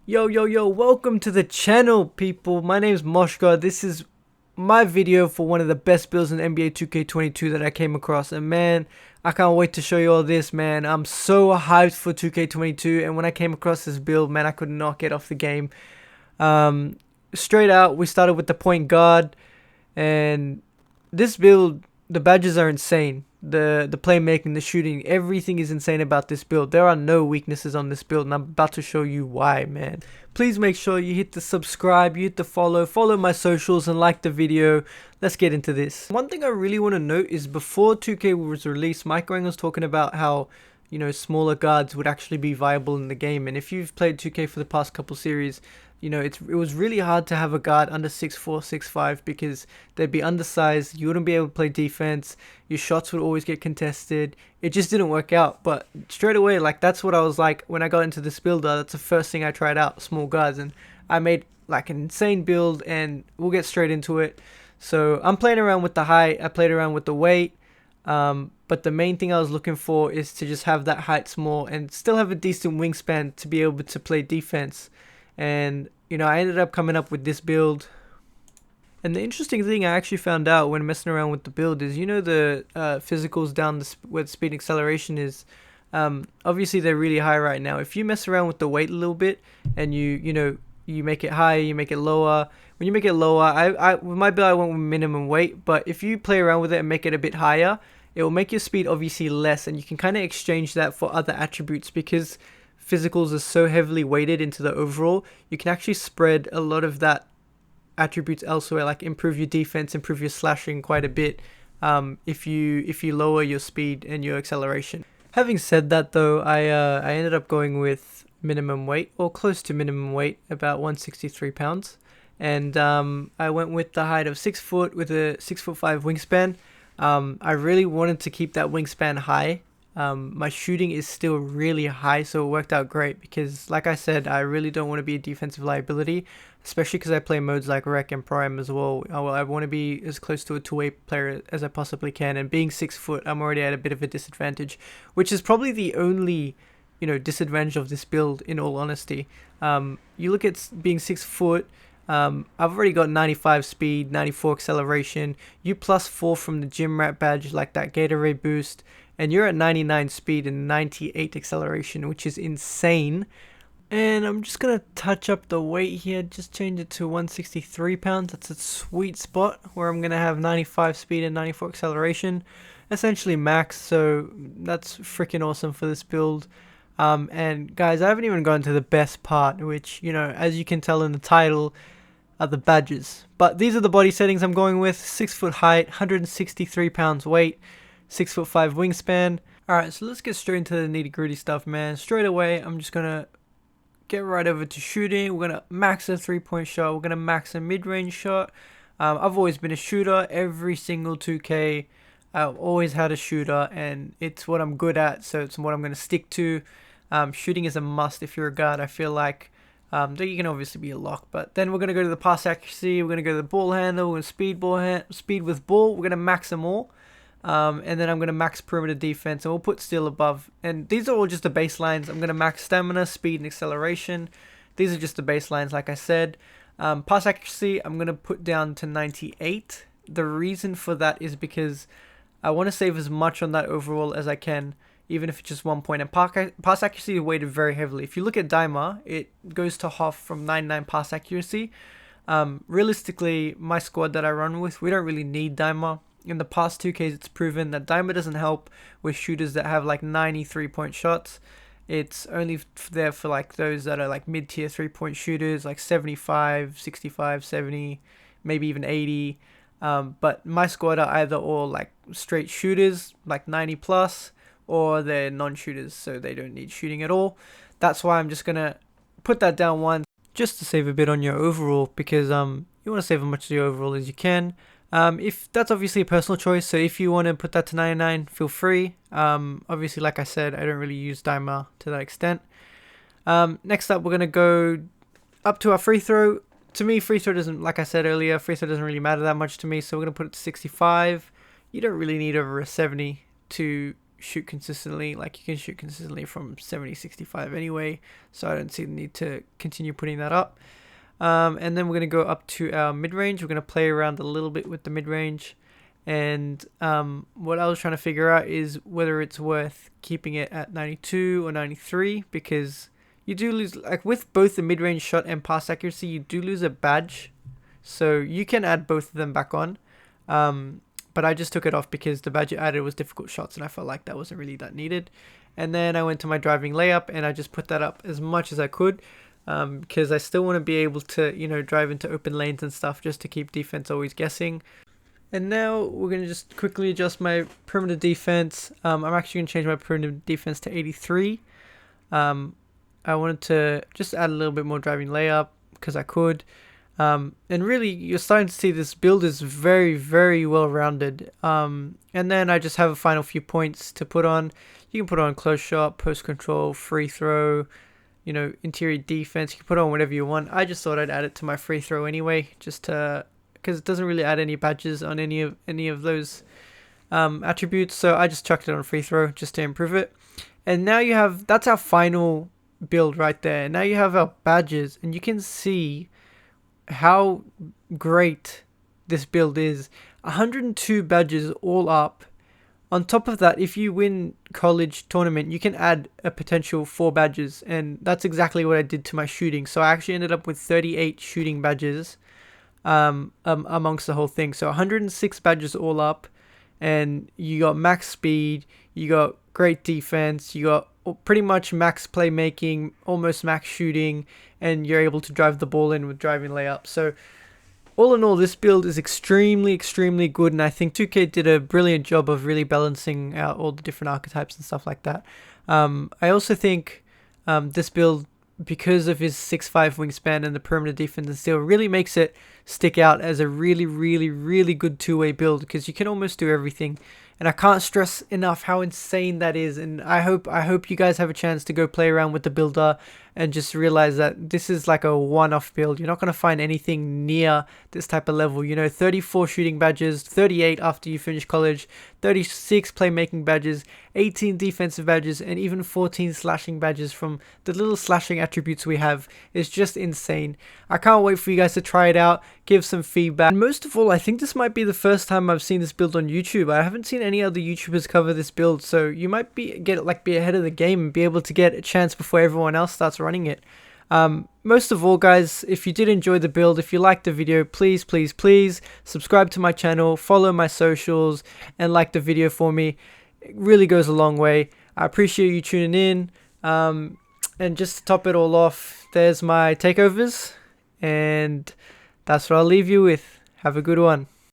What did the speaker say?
Yo, welcome to the channel, people. My name is Moshgawd. This is my video for one of the best builds in NBA 2K22 that I came across. And man, I can't wait to show you all this, man. I'm so hyped for 2K22. And when I came across this build, man, I could not get off the game. Straight out, we started with the point guard. And this build, the badges are insane. The playmaking, the shooting, everything is insane about this build. There are no weaknesses on this build, and I'm about to show you why, man. Please make sure you hit the subscribe, you hit the follow my socials, and like the video. Let's get into this. One thing I really want to note is before 2K was released, Mike Wang was talking about how, you know, smaller guards would actually be viable in the game. And if you've played 2K for the past couple series, you know, it was really hard to have a guard under 6'4", 6'5", because they'd be undersized, you wouldn't be able to play defense, your shots would always get contested. It just didn't work out. But straight away, like, that's what I was like when I got into this builder. That's the first thing I tried out, small guards, and I made like an insane build, and we'll get straight into it. So I'm playing around with the height, I played around with the weight, but the main thing I was looking for is to just have that height small and still have a decent wingspan to be able to play defense. And you know, I ended up coming up with this build. And the interesting thing I actually found out when messing around with the build is, you know, the physicals down where the speed and acceleration is, obviously they're really high right now. If you mess around with the weight a little bit and you make it higher, you make it lower. When you make it lower, with my build I went with minimum weight, but if you play around with it and make it a bit higher, it will make your speed obviously less, and you can kind of exchange that for other attributes. Because physicals are so heavily weighted into the overall, you can actually spread a lot of that attributes elsewhere, like improve your defense, improve your slashing quite a bit, if you lower your speed and your acceleration. Having said that though, I ended up going with minimum weight, or close to minimum weight, about 163 pounds, and I went with the height of 6 foot with a 6'5" wingspan. I really wanted to keep that wingspan high. My shooting is still really high, so it worked out great because, like I said, I really don't want to be a defensive liability, especially because I play modes like Rec and Prime as well. I want to be as close to a two-way player as I possibly can, and being 6 foot, I'm already at a bit of a disadvantage, which is probably the only, you know, disadvantage of this build, in all honesty. You look at being 6 foot, I've already got 95 speed, 94 acceleration, you +4 from the gym rat badge, like that Gatorade boost, and you're at 99 speed and 98 acceleration, which is insane. And I'm just gonna touch up the weight here, just change it to 163 pounds. That's a sweet spot where I'm gonna have 95 speed and 94 acceleration, essentially max. So that's freaking awesome for this build. And guys, I haven't even gone to the best part, which, you know, as you can tell in the title, are the badges. But these are the body settings I'm going with: 6 foot height, 163 pounds weight, 6'5" wingspan. Alright, so let's get straight into the nitty gritty stuff, man. Straight away, I'm just gonna get right over to shooting. We're gonna max a 3-point shot. We're gonna max a mid-range shot. I've always been a shooter. Every single 2K, I've always had a shooter, and it's what I'm good at, so it's what I'm gonna stick to. Shooting is a must if you're a guard, I feel like. Though you can obviously be a lock, but then we're gonna go to the pass accuracy. We're gonna go to the ball handle. We're gonna speed with ball. We're gonna max them all. And then I'm going to max perimeter defense, and we'll put steel above. And these are all just the baselines. I'm going to max stamina, speed, and acceleration. These are just the baselines, like I said. Pass accuracy, I'm going to put down to 98. The reason for that is because I want to save as much on that overall as I can, even if it's just 1 point. And pass accuracy is weighted very heavily. If you look at Dimer, it goes to half from 99 pass accuracy. Realistically, my squad that I run with, we don't really need Dimer. In the past 2Ks, it's proven that Dimer doesn't help with shooters that have like 93-point shots. It's only there for like those that are like mid-tier 3-point shooters, like 75, 65, 70, maybe even 80. But my squad are either all like straight shooters, like 90 plus, or they're non-shooters, so they don't need shooting at all. That's why I'm just gonna put that down one, just to save a bit on your overall, because you want to save as much of your overall as you can. If that's obviously a personal choice, so if you want to put that to 99, feel free. Obviously, like I said, I don't really use Dimer to that extent. Next up, we're going to go up to our free throw. To me, free throw doesn't, like I said earlier, free throw doesn't really matter that much to me, so we're going to put it to 65. You don't really need over a 70 to shoot consistently. Like you can shoot consistently from 70, 65 anyway, so I don't see the need to continue putting that up. And then we're going to go up to our mid-range. We're going to play around a little bit with the mid-range. And what I was trying to figure out is whether it's worth keeping it at 92 or 93, because you do lose, like with both the mid-range shot and pass accuracy, you do lose a badge. So you can add both of them back on. But I just took it off because the badge it added was difficult shots, and I felt like that wasn't really that needed. And then I went to my driving layup, and I just put that up as much as I could, because I still want to be able to, you know, drive into open lanes and stuff, just to keep defense always guessing. And now we're going to just quickly adjust my perimeter defense. I'm actually going to change my perimeter defense to 83. I wanted to just add a little bit more driving layup because I could. And really, you're starting to see this build is very, very well rounded. And then I just have a final few points to put on. You can put on close shot, post control, free throw, you know, interior defense. You can put on whatever you want. I just thought I'd add it to my free throw anyway, just to, because it doesn't really add any badges on any of those attributes. So I just chucked it on free throw just to improve it. And now you have, that's our final build right there. Now you have our badges, and you can see how great this build is. 102 badges all up. On top of that, if you win college tournament, you can add a potential 4 badges, and that's exactly what I did to my shooting. So I actually ended up with 38 shooting badges amongst the whole thing. So 106 badges all up, and you got max speed, you got great defense, you got pretty much max playmaking, almost max shooting, and you're able to drive the ball in with driving layup. So all in all, this build is extremely, extremely good, and I think 2K did a brilliant job of really balancing out all the different archetypes and stuff like that. I also think this build, because of his 6'5" wingspan and the perimeter defense and steal, really makes it stick out as a really, really, really good two-way build, because you can almost do everything. And I can't stress enough how insane that is. And I hope you guys have a chance to go play around with the builder and just realize that this is like a one-off build. You're not going to find anything near this type of level. You know, 34 shooting badges, 38 after you finish college, 36 playmaking badges, 18 defensive badges, and even 14 slashing badges from the little slashing attributes we have. Is just insane. I can't wait for you guys to try it out, give some feedback. And most of all, I think this might be the first time I've seen this build on YouTube. I haven't seen any other YouTubers cover this build, so you might be ahead of the game and be able to get a chance before everyone else starts running it. Most of all, guys, if you did enjoy the build, if you liked the video, please subscribe to my channel, follow my socials, and like the video for me. It really goes a long way. I appreciate you tuning in. And just to top it all off, there's my takeovers, and that's what I'll leave you with. Have a good one.